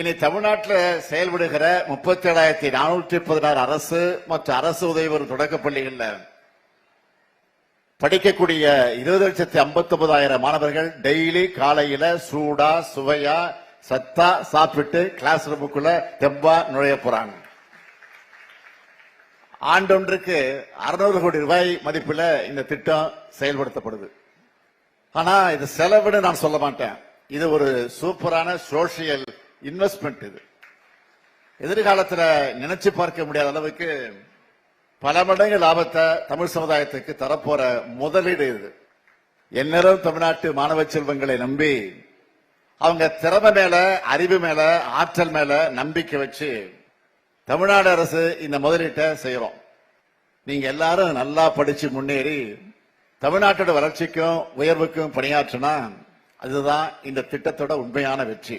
இனி தமிழ்நாட்டில் செயல்படுகிற 37,416 அரசு மற்றும் அரசு உதவி பெறும் தொடக்கப் பள்ளிகளில் படிக்கக்கூடிய 20,59,000 மாணவர்கள் டெய்லி காலையில சூடா சுவையா சத்தா சாப்பிட்டு கிளாஸ் ரூமுக்குள்ள தெம்பா நுழைய போறாங்க. ஆண்டொன்றுக்கு 600 கோடி ரூபாய் மதிப்புல இந்த திட்டம் செயல்படுத்தப்படுது. ஆனா இது செலவுன்னு நான் சொல்ல மாட்டேன். இது ஒரு சூப்பரான சோசியல் இன்வெஸ்ட்மெண்ட். இது எதிர்காலத்தில் நினைச்சு பார்க்க முடியாத அளவுக்கு பல மடங்கு லாபத்தை தமிழ் சமுதாயத்துக்கு தரப்போற முதலீடு இது. எந்நேரம் தமிழ்நாட்டு மாணவ செல்வங்களை நம்பி அவங்க திறமை மேல, அறிவு மேல, ஆற்றல் மேல நம்பிக்கை வச்சு தமிழ்நாடு அரசு இந்த முதலீட்டை செய்யறோம். நீங்க எல்லாரும் நல்லா படிச்சு முன்னேறி தமிழ்நாட்டோட வளர்ச்சிக்கும் உயர்வுக்கும் பணியாற்றினா அதுதான் இந்த திட்டத்தோட உண்மையான வெற்றி.